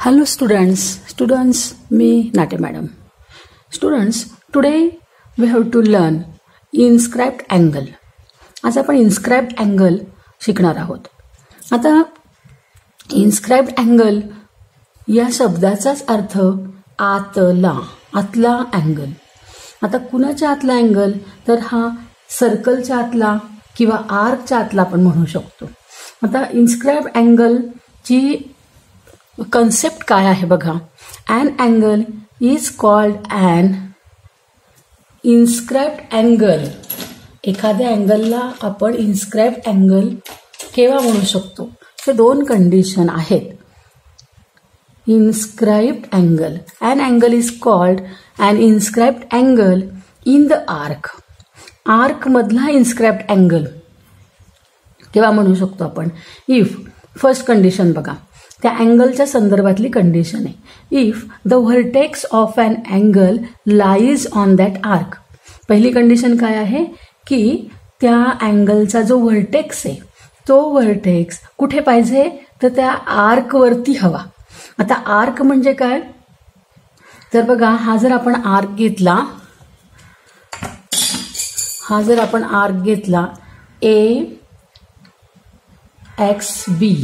Hello students, me Nate madam. Students, today we have to learn inscribed angle. आज आपण inscribed angle शिकणार आहोत. आता inscribed angle या शब्दाचाच अर्थ आतला अँगल. आता कुणाच्या आतला अँगल, तर हा सर्कलच्या आतला किंवा आर्कच्या आतला आपण म्हणू शकतो. आता इन्स्क्राइब्ड अँगलची कन्सेप्ट काय आहे बघा. An angle is called an inscribed angle. एखाद्या अँगलला आपण इन्स्क्राइब्ड अँगल केव्हा म्हणू शकतो, हे दोन कंडिशन आहेत. Inscribed angle, an angle is called an inscribed angle in the arc. Arc मधला इन्स्क्राइब्ड अँगल केव्हा म्हणू शकतो आपण, इफ फर्स्ट कंडिशन बघा, त्या अँगलच्या संदर्भातली कंडिशन आहे. If the vertex of an angle lies on that arc. पहिली कंडिशन काय आहे की त्या अँगलचा जो व्हर्टेक्स आहे तो व्हर्टेक्स कुठे पाहिजे, तर त्या आर्कवरती हवा. आता आर्क म्हणजे काय, तर बघा हा जर आपण आर्क घेतला AXB,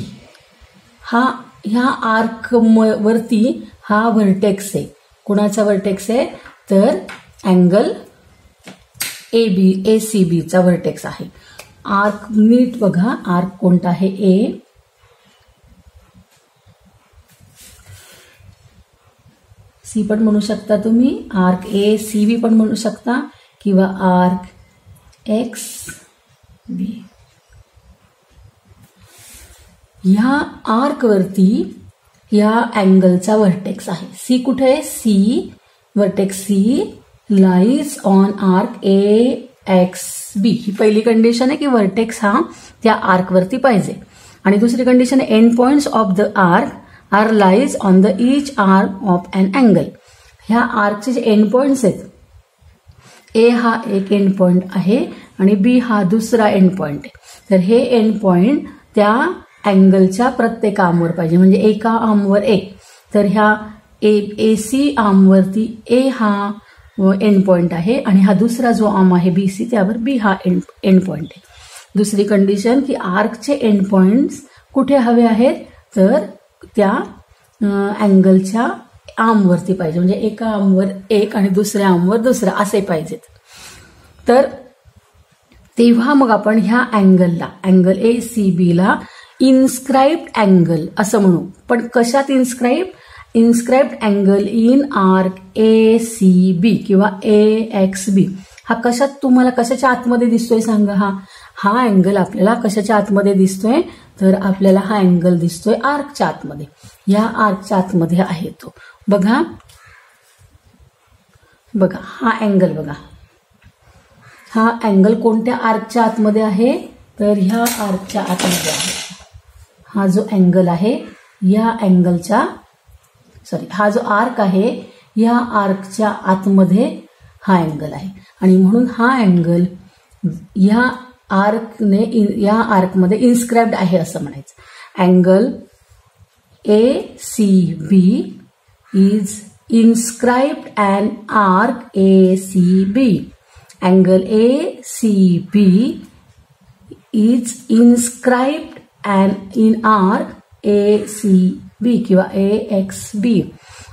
ह्या आर्क वरती हा व्हर्टेक्स आहे. कुणाचा व्हर्टेक्स आहे, तर अँगल ACB चा व्हर्टेक्स आहे. आर्क नीट बघा, आर्क कोणता आहे, AC पण म्हणू शकता तुम्ही, आर्क ACB पण म्हणू शकता, किंवा आर्क XB. ह्या आर्कवरती या अँगलचा व्हर्टेक्स आहे. सी कुठे आहे, vertex C lies on arc AXB. ही पहिली कंडिशन आहे की व्हर्टेक्स हा त्या आर्कवरती पाहिजे. आणि दुसरी कंडिशन आहे, end points of the arc are lies on the each arm of an angle. ह्या आर्कचे जे एंड पॉइंट्स आहेत, A हा एक एंड पॉइंट आहे आणि B हा दुसरा एंड पॉइंट आहे. तर हे एंड पॉइंट त्या अँगलच्या प्रत्येक आर्मवर पाहिजे, म्हणजे एका आर्मवर एक. तर ह्या AC आर्मवरती A हा एंड पॉइंट आहे आणि हा दुसरा जो आर्म आहे BC, त्यावर B हा एंड पॉइंट आहे. दुसरी कंडिशन की आर्कचे एंड पॉइंट्स कुठे हवे आहेत, तर त्या अँगलच्या आर्मवरती पाहिजे, म्हणजे एका आर्मवर एक आणि दुसऱ्या आर्मवर दुसरा असे पाहिजेत. तर तेव्हा मग आपण ह्या अँगलला, अँगल ACB ला इन्स्क्राइब्ड अँगल असं म्हणू. पण कशात inscribed angle in arc ACB किंवा AXB. हा कशात, तुम्हाला कशाच्या आतमध्ये दिसतोय सांगा. हा अँगल आपल्याला कशाच्या आतमध्ये दिसतोय, तर आपल्याला हा अँगल दिसतोय आर्कच्या आतमध्ये. या आर्कच्या आतमध्ये आहे तो. बघा हा अँगल बघा, हा अँगल कोणत्या आर्कच्या आतमध्ये आहे, तर ह्या आर्कच्या आतमध्ये आहे. हा जो अँगल आहे, या अँगलच्या हा जो आर्क आहे, या आर्कच्या आतमध्ये हा अँगल आहे. आणि म्हणून हा अँगल या आर्कमध्ये इन्स्क्राइब्ड आहे असं म्हणायचं. Angle ACB is inscribed an arc ACB. Angle ACB is inscribed in arc ACB किंवा AXB.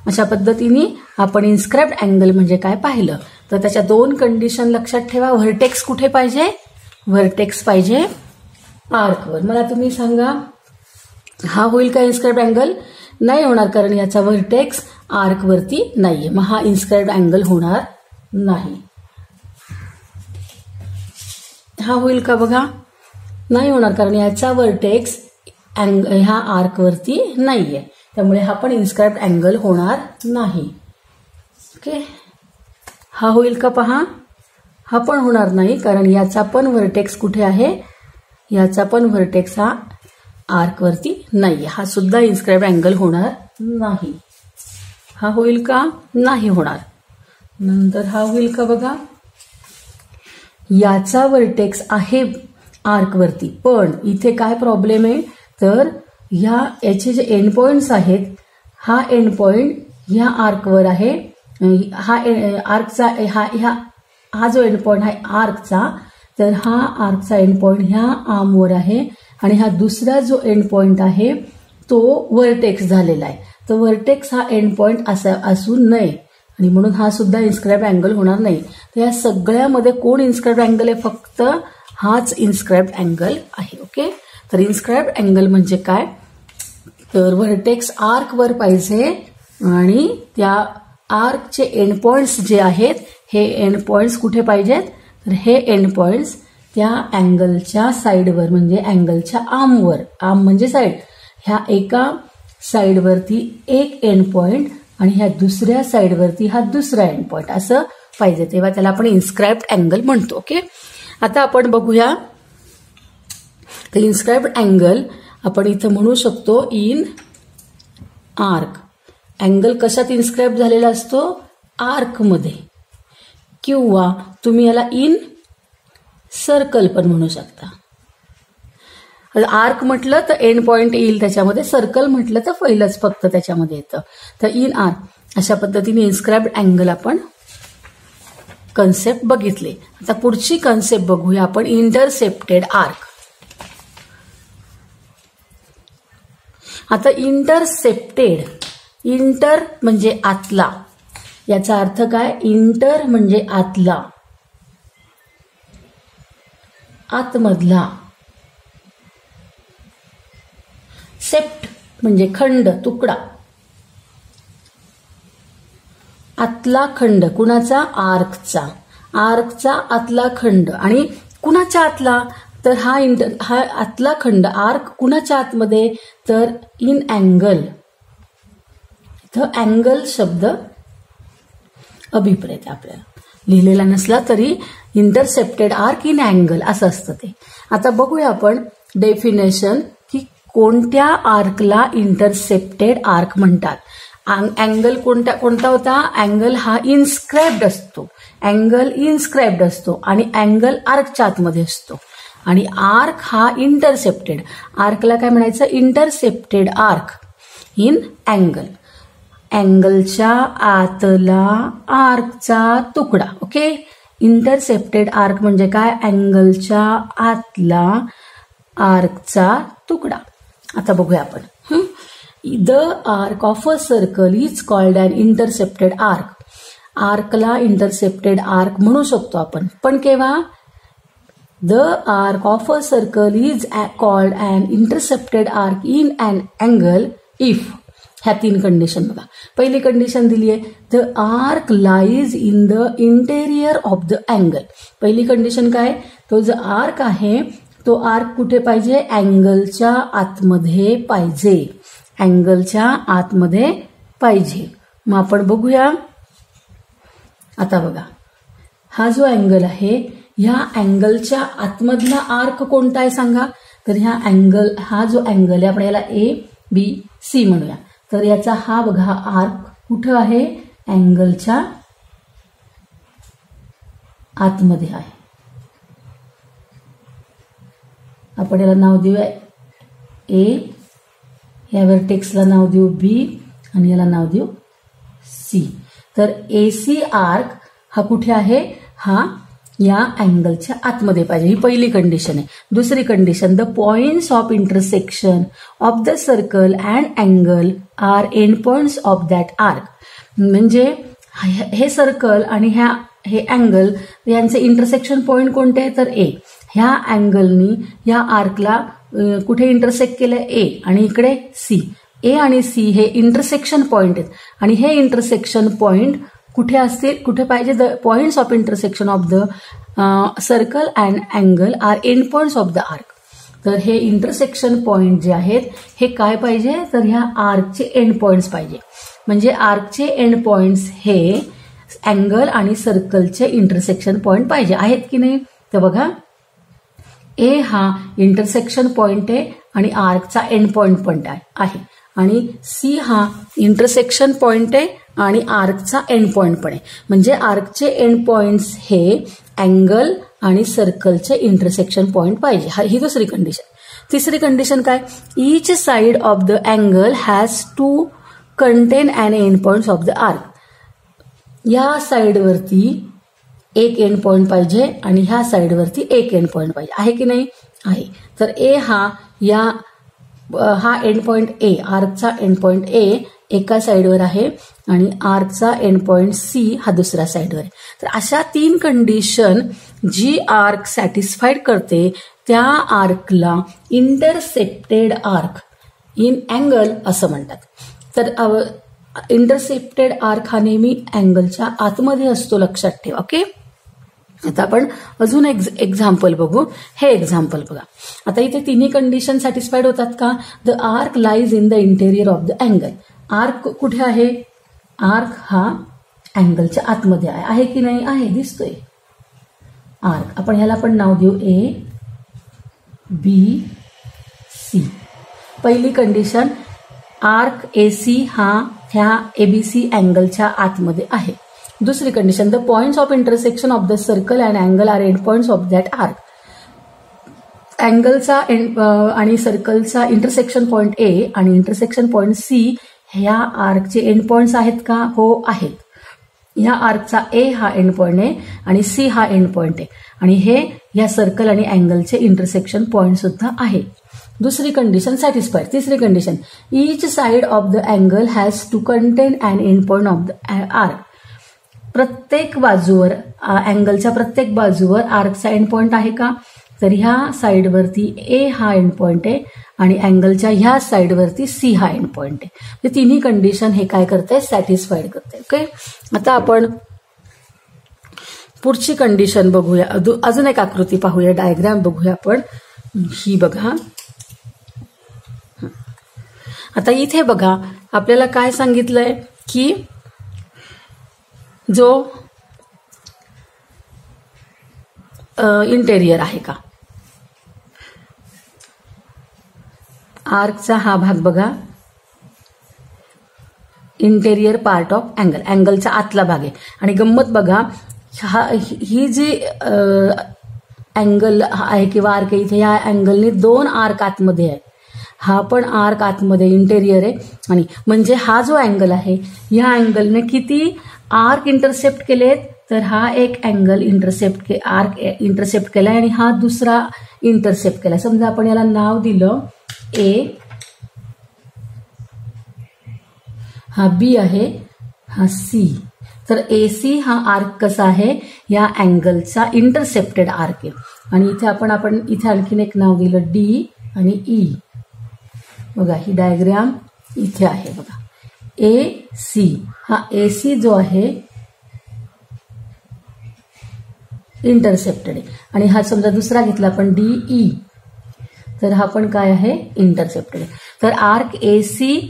अशा पद्धतीने आपण इन्स्क्राइब्ड अँगल म्हणजे काय पाहिलं. तर त्याच्या दोन कंडिशन लक्षात ठेवा. व्हर्टेक्स कुठे पाहिजे, व्हर्टेक्स पाहिजे आर्कवर. मला तुम्ही सांगा, हा होईल का इन्स्क्राइब्ड अँगल? नाही होणार, कारण याचा व्हर्टेक्स आर्कवरती नाहीये. मग हा इन्स्क्राइब्ड अँगल होणार नाही. हा होईल का बघा, नाही होणार, कारण याचा व्हर्टेक्स ह्या आर्कवरती नाहीये. त्यामुळे हा पण इन्स्क्राइब्ड अँगल होणार नाही. ओके, हा होईल का पहा, हा पण होणार नाही, कारण याचा पण व्हर्टेक्स कुठे आहे, याचा पण व्हर्टेक्स हा आर्कवरती नाहीये. हा सुद्धा इन्स्क्राइब्ड अँगल होणार नाही. हा होईल का, नाही होणार. नंतर हा होईल का बघा, याचा व्हर्टेक्स आहे आर्कवरती, पण इथे काय प्रॉब्लेम आहे, तर याचे जे एंड पॉइंट्स आहेत, हा एंड पॉइंट ह्या आर्कवर आहे, हा आर्कचा हा जो एंड पॉइंट आहे आर्कचा, तर हा आर्कचा एंड पॉइंट ह्या आर्मवर आहे आणि हा दुसरा जो एंड पॉइंट आहे तो व्हर्टेक्स झालेला आहे. तर व्हर्टेक्स हा एंड पॉइंट असू नये आणि म्हणून हा सुद्धा इन्स्क्राइब अँगल होणार नाही. तर या सगळ्यामध्ये कोण इन्स्क्राइब अँगल आहे? फक्त हाच इन्स्क्राइब अँगल आहे. ओके, तर इन्स्क्राइब अँगल म्हणजे काय? तर व्हर्टेक्स आर्कवर पाहिजे आणि त्या आर्कचे एंड पॉइंट्स जे आहेत हे एंड पॉइंट्स कुठे पाहिजेत? तर हे एंड पॉइंट्स त्या अँगलच्या साईडवर म्हणजे अँगलच्या आर्मवर, आर्म म्हणजे साईड, ह्या एका साईडवरती एक एंड पॉइंट आणि ह्या दुसऱ्या साईडवरती हा दुसरा एंड पॉइंट असं पाहिजे, तेव्हा त्याला आपण इन्स्क्राइब्ड अँगल म्हणतो. ओके, आता आपण बघूया. तर इन्स्क्राइब्ड अँगल आपण इथं म्हणू शकतो इन आर्क. अँगल कशात इन्स्क्राइब झालेला असतो? आर्कमध्ये, किंवा तुम्ही याला इन सर्कल पण म्हणू शकता. आर्क म्हटलं तर एंड पॉइंट येईल त्याच्यामध्ये, सर्कल म्हटलं तर पहिलंच फक्त त्याच्यामध्ये येतं. तर इन आर्क अशा पद्धतीने इन्स्क्राइब्ड अँगल आपण कन्सेप्ट बघितले. आता पुढची कन्सेप्ट बघूया आपण, इंटरसेप्टेड आर्क. आता इंटरसेप्टेड, इंटर म्हणजे आतला, याचा अर्थ काय? इंटर म्हणजे आतला, आतमधला. सेप्ट म्हणजे खंड, तुकडा. आतला खंड कुणाचा? आर्कचा. आर्कचा आतला खंड. आणि कुणाच्या आतला? तर हा आतला खंड आर्क कुणाच्या आतमध्ये? तर इन अँगल. इथं अँगल शब्द अभिप्रेत आपल्याला लिहिलेला नसला तरी इंटरसेप्टेड आर्क इन अँगल असं असतं ते. आता बघूया आपण डेफिनेशन की कोणत्या आर्कला इंटरसेप्टेड आर्क म्हणतात. अँगल कोणता होता? अँगल हा इन्स्क्राइब्ड असतो, अँगल इन्स्क्राइब्ड असतो आणि अँगल आर्कच्या आतमध्ये असतो. आणि आर्क हा इंटरसेप्टेड, आर्कला काय म्हणायचं? Intercepted arc in angle. अँगलच्या आतला आर्कचा तुकडा. ओके, इंटरसेप्टेड आर्क म्हणजे काय? अँगलच्या आतला आर्कचा तुकडा. आता बघूया आपण. The arc of a circle is called an intercepted arc. आर्कला इंटरसेप्टेड आर्क म्हणू शकतो आपण, पण केव्हा? The arc of a circle is called an intercepted arc in an angle if. ह्या 3 कंडिशन बघा. पहिली कंडिशन दिली आहे, the arc lies in the interior of the angle. पहिली कंडिशन काय? तो जो आर्क आहे तो आर्क कुठे पाहिजे? अँगलच्या आतमध्ये पाहिजे, अँगलच्या आतमध्ये पाहिजे. मग आपण बघूया. आता बघा, हा जो अँगल आहे ह्या अँगलच्या आतमधला आर्क कोणता आहे सांगा? तर हा जो अँगल आहे आपण याला ABC म्हणूया. तर याचा हा बघा आर्क कुठं आहे? अँगलच्या आतमध्ये आहे. आपण याला नाव देऊया A, या व्हर्टेक्सला नाव देऊ B आणि याला नाव देऊ C. तर AC आर्क हा कुठे आहे? हा या अँगलच्या आतमध्ये पाहिजे. ही पहिली कंडिशन आहे. दुसरी condition, the points of intersection of the circle and angle are end points of that arc. म्हणजे हे सर्कल आणि हे अँगल यांचे इंटरसेक्शन पॉइंट कोणते आहे? तर A. ह्या अँगलनी या आर्कला कुठे इंटरसेक्ट केलंय? A आणि इकडे C. A आणि C हे इंटरसेक्शन पॉइंट आहेत आणि हे इंटरसेक्शन पॉइंट कुठे असतील? कुठे पाहिजे? The points of intersection of the circle and angle are end points of the arc. तर हे इंटरसेक्शन पॉइंट जे आहेत हे काय पाहिजे? तर ह्या आर्कचे एंड पॉइंट्स पाहिजे. म्हणजे आर्कचे एंड पॉइंट्स हे अँगल आणि सर्कलचे इंटरसेक्शन पॉइंट पाहिजे. आहेत की नाही? तर बघा, A हा इंटरसेक्शन पॉइंट आहे आणि आर्कचा एंड पॉइंट पण आहे आणि C हा इंटरसेक्शन पॉइंट आहे आणि आर्कचा एंड पॉइंट पण आहे. म्हणजे आर्कचे एंड पॉइंट्स हे अँगल आणि सर्कलचे इंटरसेक्शन पॉइंट पाहिजे. ही दुसरी कंडिशन. तिसरी कंडिशन काय? Each side of the angle has 2 content and end points of the arc. या साईडवरती एक एंड पॉइंट पाहिजे आणि ह्या साईडवरती एक एंड पॉइंट पाहिजे. आहे की नाही? आहे. तर ए हा एंड पॉइंट ए, आर्कचा एंड पॉइंट ए एका साईडवर आहे आणि आर्कचा एंड पॉइंट सी हा दुसऱ्या साईडवर आहे. तर अशा 3 कंडिशन जी आर्क सॅटिस्फाईड करते त्या आर्कला इंटरसेप्टेड आर्क इन अँगल असं म्हणतात. तर इंटरसेप्टेड आर्क हा नेहमी अँगलच्या आतमध्ये असतो, लक्षात ठेवा. ओके. आता आपण अजून एक्झाम्पल बघू. हे एक्झाम्पल बघा. आता इथे तिन्ही कंडिशन सॅटिस्फाईड होतात का? The arc lies in the interior of the angle. Arc कुठे आहे? आर्क हा अँगलच्या आतमध्ये आहे. आहे की नाही? आहे, दिसतोय आर्क. आपण ह्याला पण नाव देऊ ए बी सी. पहिली कंडिशन, आर्क एसी हा ह्या एबीसी अँगलच्या आतमध्ये आहे. दुसरी condition, the points of intersection of the circle and angle are end points of that arc. अँगलचा आणि सर्कलचा इंटरसेक्शन पॉइंट ए आणि इंटरसेक्शन पॉइंट सी ह्या आर्कचे एंड पॉइंट्स आहेत का? हो, आहेत. ह्या आर्कचा ए हा एंड पॉइंट आहे आणि सी हा एंड पॉइंट आहे आणि हे या सर्कल आणि अँगलचे इंटरसेक्शन पॉइंट सुद्धा आहे. दुसरी कंडिशन सॅटिस्फाईड. तिसरी condition, each side of the angle has to contain and end point of the arc. प्रत्येक बाजूवर, अँगलच्या प्रत्येक बाजूवर आर्कचा एंड पॉइंट आहे का? तर ह्या साईडवरती ए हा एंड पॉइंट आहे आणि अँगलच्या ह्या साईडवरती सी हा एंड पॉइंट आहे. हे तिन्ही कंडिशन हे काय करते? सॅटिस्फाईड करते. ओके. आता आपण पुढची कंडिशन बघूया. अजून एक आकृती पाहूया, डायग्राम बघूया आपण. ही बघा. आता इथे बघा, आपल्याला काय सांगितलंय की जो इंटेरियर आहे का, आर्कचा हा भाग बघा, इंटेरियर पार्ट ऑफ अँगल, अँगलचा आतला भाग आहे. आणि गंमत बघा, ही जी अँगल आहे किंवा आर्क आहे, इथे या अँगलने 2 आर्क आतमध्ये आहे. हा पण आर्क आतमध्ये इंटेरियर आहे आणि म्हणजे हा जो अँगल आहे या अँगलने किती आर्क इंटरसेप्ट केलेत? तर हा एक अँगल आर्क इंटरसेप्ट केलाय आणि हा दुसरा इंटरसेप्ट केलाय. समजा आपण याला नाव दिलं ए, हा बी आहे, हा सी. तर एसी हा आर्क कसा आहे? या अँगलचा इंटरसेप्टेड आर्क आहे. आणि इथे आपण इथे आणखीन एक नाव दिलं डी आणि ई. बघा, ही डायग्राम इथे आहे बघा. ए सी, हा एसी जो आहे इंटरसेप्टेड आहे आणि हा समजा दुसरा घेतला आपण डीई, तर हा पण काय आहे? इंटरसेप्टेड आहे. तर arc AC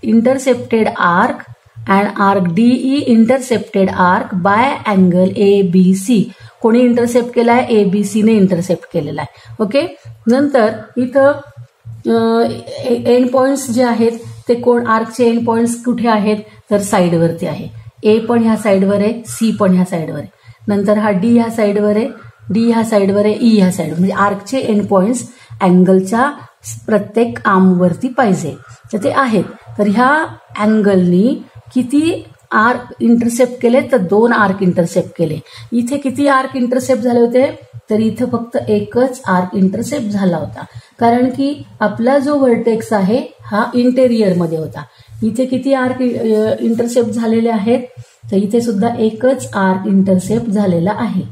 intercepted arc and arc DE intercepted arc by angle A B C. कोणी इंटरसेप्ट केलाय? एबीसीने इंटरसेप्ट केलेला आहे. ओके. नंतर इथं एंड पॉइंट्स जे आहेत ते कोण, आर्कचे एंड पॉइंट्स कुठे आहेत? तर साईडवरती आहे. ए पण ह्या साईडवर आहे, सी पण ह्या साईडवर आहे. नंतर हा डी ह्या साईडवर आहे, डी ह्या साईडवर आहे, ई ह्या साईडवर. म्हणजे आर्कचे एंड पॉइंट्स अँगलच्या प्रत्येक आर्मवरती पाहिजे, तर ते आहेत. तर ह्या अँगलनी किती आर्क इंटरसेप्ट केले? तर 2 आर्क इंटरसेप्ट केले. इथे किती आर्क इंटरसेप्ट झाले होते? तर इथं फक्त एकच आर्क इंटरसेप्ट झाला होता, कारण की आपला जो व्हर्टेक्स आहे हा इंटेरियर मध्ये होता. इथे किती आर्क इंटरसेप्ट झालेले आहेत? तर इथे सुद्धा एकच आर्क इंटरसेप्ट झालेला आहे,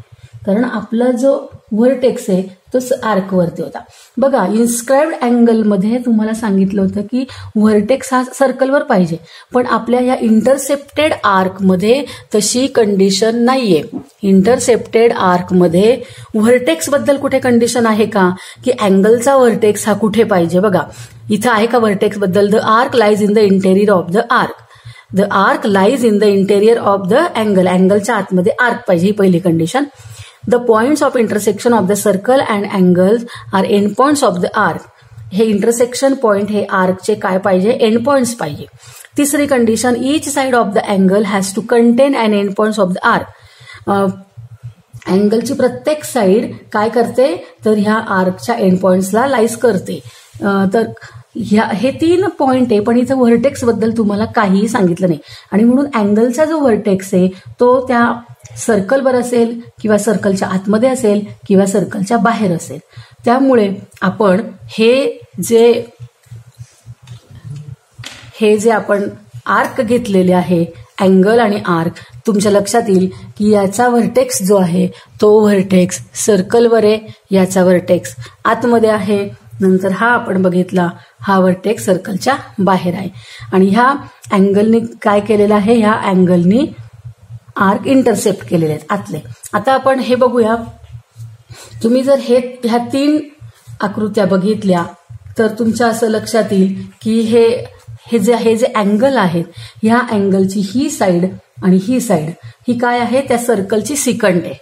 कारण आपला जो व्हर्टेक्स आहे तो आर्कवरती होता. बघा, इन्स्क्राइब्ड अँगलमध्ये तुम्हाला सांगितलं होतं की व्हर्टेक्स हा सर्कलवर पाहिजे, पण आपल्या या इंटरसेप्टेड आर्कमध्ये तशी कंडिशन नाहीये. इंटरसेप्टेड आर्कमध्ये व्हर्टेक्स बद्दल कुठे कंडिशन आहे का? की अँगलचा व्हर्टेक्स हा कुठे पाहिजे? बघा, इथं आहे का व्हर्टेक्स बद्दल? The arc lies in the interior of the arc. The arc lies in the interior of the angle. अँगलच्या आतमध्ये आर्क पाहिजे, ही पहिली condition. The points of intersection of the circle and angles are end points of the arc. हे intersection point हे आर्कचे काय पाहिजे? एंड पॉइंट्स पाहिजे. तिसरी condition, each side of the angle has to contain and end points of the arc. अँगलची प्रत्येक side काय करते? तर ह्या आर्कच्या एंड पॉइंट्सला लाईज करते. तर हे 3 पॉइंट आहे, पण इथं व्हर्टेक्स बद्दल तुम्हाला काहीही सांगितलं नाही आणि म्हणून अँगलचा जो व्हर्टेक्स आहे तो त्या सर्कलवर असेल किंवा सर्कलच्या आतमध्ये असेल किंवा सर्कलच्या बाहेर असेल. त्यामुळे आपण हे जे आपण आर्क घेतलेले आहे, अँगल आणि आर्क, तुमच्या लक्षात येईल की याचा व्हर्टेक्स जो आहे तो व्हर्टेक्स सर्कलवर आहे, याचा व्हर्टेक्स आतमध्ये आहे. नंतर हा आपण बघितला, हा व्हर्टेक्स सर्कलच्या बाहेर आहे आणि ह्या अँगलनी काय केलेलं आहे, ह्या अँगलनी आर्क इंटरसेप्ट केलेले आहेत आतले. आता आपण हे बघूया. तुम्ही जर ह्या 3 आकृत्या बघितल्या तर तुमच्या असं लक्षात येईल की हे जे अँगल आहेत, ह्या अँगलची ही साइड आणि ही साइड ही काय आहे, त्या सर्कलची सिकंट आहे.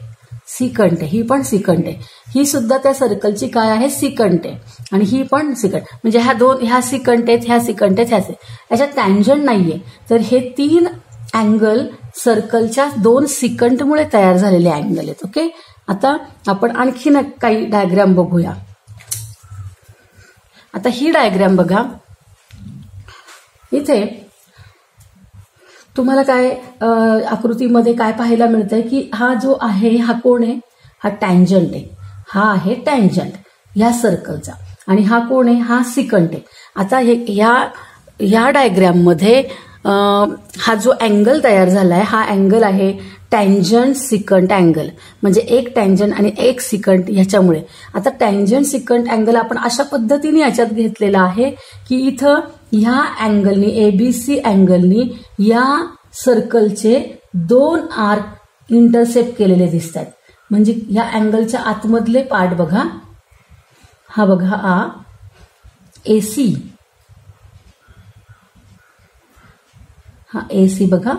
ही पण सिकंट आहे. ही सुद्धा त्या सर्कलची काय आहे, सिकंट आहे आणि ही पण सिकंट. म्हणजे ह्या सिकंट आहेत, ह्या सिकंट आहेत, याच्यात टँजंट नाहीये. तर हे 3 अँगल सर्कलच्या 2 सिकंटमुळे तयार झालेले अँगल आहेत. ओके, आता आपण आणखीन काही डायग्राम बघूया. आता ही डायग्राम बघा. इथे तुम्हाला काय आकृतीमध्ये काय पाहायला मिळतंय की हा जो आहे हा कोण आहे, हा टँजंट आहे. हा आहे टँजंट ह्या सर्कलचा आणि हा कोण आहे, हा सिकंट आहे. आता या डायग्राममध्ये हा जो अँगल तयार झालाय हा अँगल आहे टँजंट सिकंट अँगल, म्हणजे एक टँजंट आणि एक सिकंट ह्याच्यामुळे. आता टँजंट सिकंट अँगल आपण अशा पद्धतीने याच्यात घेतलेला आहे की इथं ह्या अँगलनी, एबीसी अँगलनी या सर्कलचे 2 आर्क इंटरसेप्ट केलेले दिसत आहेत. म्हणजे या अँगलच्या आतमधले पार्ट बघा, हा बघा, हा एसी, हा एसी बघा,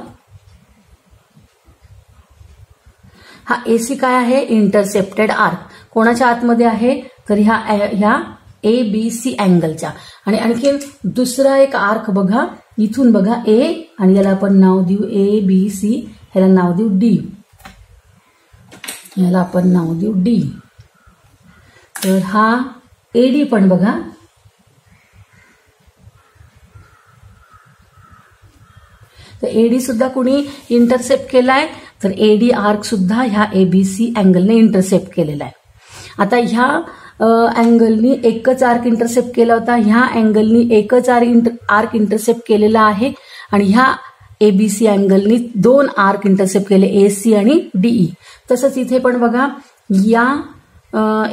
हा एसी काय आहे, इंटरसेप्टेड आर्क. कोणाच्या आतमध्ये आहे, तर ह्या एबीसी अँगलच्या. आणि आणखीन दुसरा एक आर्क बघा, इथून बघा ए, आणि याला आपण नाव देऊ ए बी सी, ह्याला नाव देऊ डी, याला आपण नाव देऊ डी. तर हा एडी पण बघा, तर एडी सुद्धा कुणी इंटरसेप्ट केलाय, तर एडी आर्क सुद्धा ह्या एबीसी अँगलने इंटरसेप्ट केलेला आहे. आता ह्या अँगलनी एकच आर्क इंटरसेप्ट केला होता, ह्या अँगलनी एकच आर्क इंटरसेप्ट केलेला आहे आणि ह्या एबीसी अँगलनी 2 आर्क इंटरसेप्ट केले, एसी आणि डीई. तसंच इथे पण बघा, या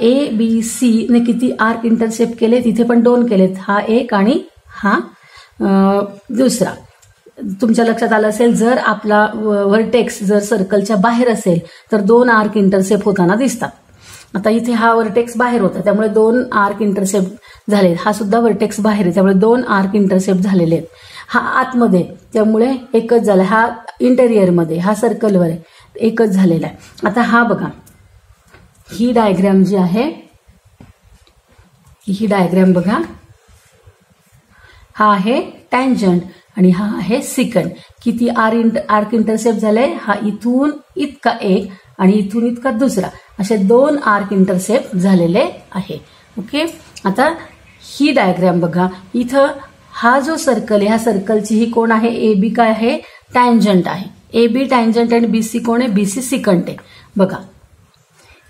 एबीसी ने किती आर्क इंटरसेप्ट केले, तिथे पण 2 केलेत, हा एक आणि हा दुसरा. तुमच्या लक्षात आलं असेल, जर आपला व्हर्टेक्स जर सर्कलच्या बाहेर असेल तर 2 आर्क इंटरसेप्ट होताना दिसतात. आता इथे हा व्हर्टेक्स बाहेर होता त्यामुळे 2 आर्क इंटरसेप्ट झाले. हा सुद्धा व्हर्टेक्स बाहेर आहे त्यामुळे 2 आर्क इंटरसेप्ट झालेले आहेत. हा आतमध्ये त्यामुळे एकच झाला, हा इंटेरियरमध्ये, हा सर्कलवर आहे, एकच झालेला आहे. आता हा बघा, ही डायग्राम जी आहे, ही डायग्राम बघा, हा आहे टँजंट आणि हा आहे सिकंट. किती आर्क इंटरसेप्ट झाले, हा इथून इतका एक आणि इथून इतका दुसरा, असे 2 आर्क इंटरसेप्ट झालेले आहे. ओके, आता ही डायग्राम बघा. इथं हा जो सर्कल आहे, ह्या सर्कलची ही कोण आहे, एबी काय आहे, टँजंट आहे. एबी टँजंट आणि बीसी कोण आहे, बीसी सिकंट आहे. बघा,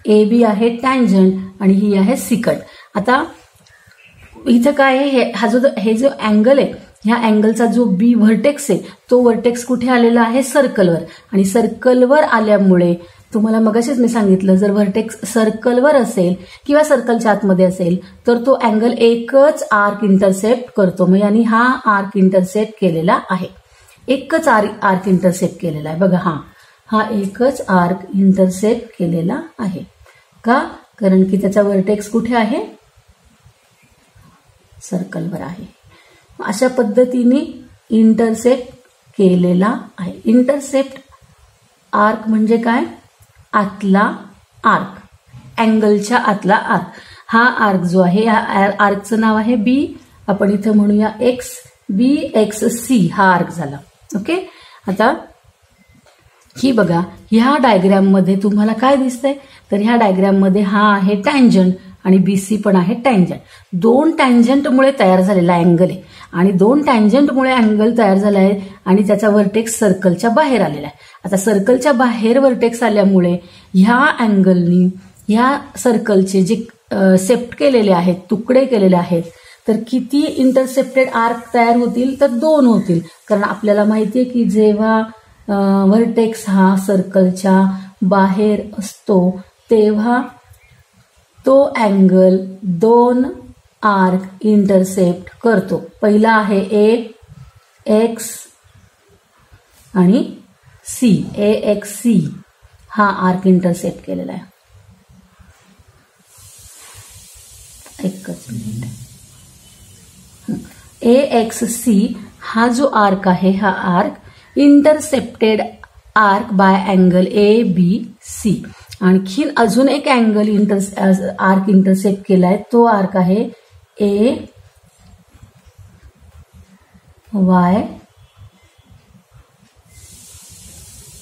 एबी आहे टँजंट आणि ही आहे सिकंट. आता इथं काय आहे, हे जो अँगल आहे, ह्या अँगलचा जो बी व्हर्टेक्स आहे तो व्हर्टेक्स कुठे आलेला आहे, सर्कलवर. आणि सर्कलवर आल्यामुळे तुम्हाला मगाशीच मी सांगितलं, जर व्हर्टेक्स सर्कलवर असेल किंवा सर्कलच्या आतमध्ये असेल तर तो अँगल एकच आर्क इंटरसेप्ट करतो. मग यांनी हा आर्क इंटरसेप्ट केलेला आहे, एकच आर्क इंटरसेप्ट केलेला आहे. बघा, हा एकच आर्क इंटरसेप्ट केलेला आहे. का, कारण की त्याचा व्हर्टेक्स कुठे आहे, सर्कलवर आहे. अशा पद्धतीने इंटरसेप्ट केलेला आहे. इंटरसेप्ट आर्क म्हणजे काय, आतला आर्क, अँगलच्या आतला आर्क. हा आर्क जो आहे, या आर्कचं नाव आहे बी, आपण इथं म्हणूया एक्स, बी एक्स सी हा आर्क झाला. ओके, आता ही बघा, ह्या डायग्राम मध्ये तुम्हाला काय दिसतंय, तर ह्या डायग्राम मध्ये हा आहे टँजंट आणि BC पण आहे टँजंट. 2 टँजंटमुळे तयार झालेला अँगल आहे आणि 2 टँजंटमुळे अँगल तयार झाला आहे आणि त्याचा व्हर्टेक्स सर्कलच्या बाहेर आलेला आहे. आता सर्कलच्या बाहेर व्हर्टेक्स आल्यामुळे ह्या अँगलनी ह्या सर्कलचे जे सेप्ट केलेले आहेत, तुकडे केलेले आहेत, तर किती इंटरसेप्टेड आर्क तयार होतील? तर 2 होतील. कारण आपल्याला माहिती आहे की जेव्हा व्हर्टेक्स हा सर्कलच्या बाहेर असतो तेव्हा तो अँगल 2 आर्क इंटरसेप्ट करतो. पहिला आहे AX आणि C. AXC हा आर्क इंटरसेप्ट केलेला आहे. एकच मिनिट. AXC हा जो आर्क आहे हा arc intercepted arc by angle ABC. आणखीन अजून एक अँगल आर्क इंटरसेप्ट केलाय, तो आर्क आहे AY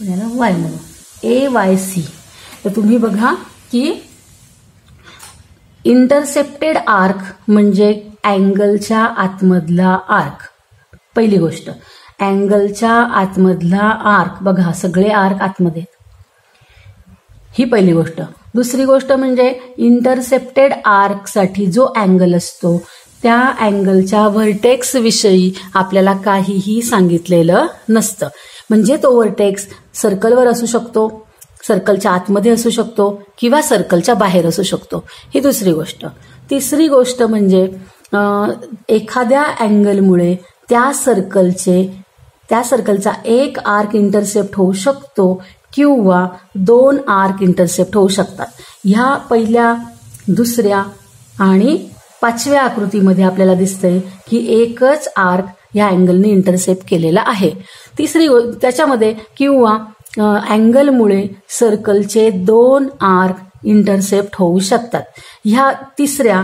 म्हणून AYC. तर तुम्ही बघा की इंटरसेप्टेड आर्क म्हणजे अँगलच्या आतमधला आर्क. पहिली गोष्ट, अँगलच्या आतमधला आर्क. बघा सगळे आर्क आतमध्ये, ही पहिली गोष्ट. दुसरी गोष्ट म्हणजे इंटरसेप्टेड आर्कसाठी जो अँगल असतो त्या अँगलच्या व्हर्टेक्स विषयी आपल्याला काहीही सांगितलेलं नसतं. म्हणजे तो व्हर्टेक्स सर्कलवर असू शकतो, सर्कलच्या आतमध्ये असू शकतो किंवा सर्कलच्या बाहेर असू शकतो. ही दुसरी गोष्ट. तिसरी गोष्ट म्हणजे एखाद्या अँगलमुळे त्या सर्कलचा एक आर्क इंटरसेप्ट होऊ शकतो किंवा 2 आर्क इंटरसेप्ट होऊ शकतात. ह्या पहिल्या, दुसऱ्या आणि 5व्या आकृतीमध्ये आपल्याला दिसतंय की एकच आर्क ह्या अँगलने इंटरसेप्ट केलेला आहे. तिसरी त्याच्यामध्ये किंवा अँगलमुळे सर्कलचे 2 आर्क इंटरसेप्ट होऊ शकतात. ह्या तिसऱ्या,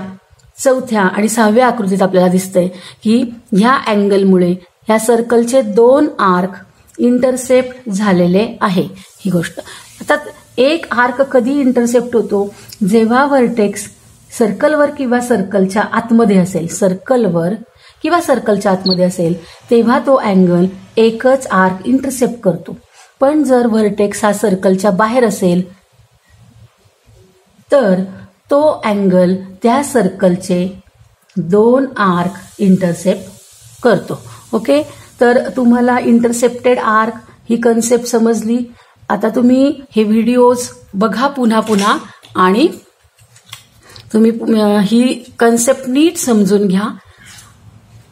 चौथ्या आणि 6व्या आकृतीत आपल्याला दिसतंय की ह्या अँगलमुळे ह्या सर्कलचे 2 आर्क इंटरसेप्ट झालेले आहे. ही गोष्ट. आता एक आर्क कधी इंटरसेप्ट होतो? जेव्हा व्हर्टेक्स सर्कलवर किंवा सर्कलच्या आतमध्ये असेल, सर्कलवर किंवा सर्कलच्या आतमध्ये असेल तेव्हा तो अँगल एकच आर्क इंटरसेप्ट करतो. पण जर व्हर्टेक्स हा सर्कलच्या बाहेर असेल तर तो अँगल त्या सर्कलचे 2 आर्क इंटरसेप्ट करतो. ओके, तर तुम्हाला इंटरसेप्टेड आर्क ही कन्सेप्ट समजली. आता तुम्ही हे व्हिडिओज बघा पुन्हा पुन्हा आणि तुम्ही ही कन्सेप्ट नीट समजून घ्या.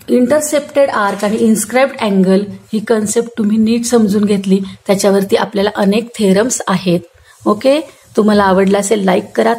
इंटरसेप्टेड आर्क आणि इन्स्क्राइब्ड अँगल ही कन्सेप्ट तुम्ही नीट समजून घेतली, त्याच्यावरती आपल्याला अनेक थेरम्स आहेत. ओके, तुम्हाला आवडला असेल लाईक करा.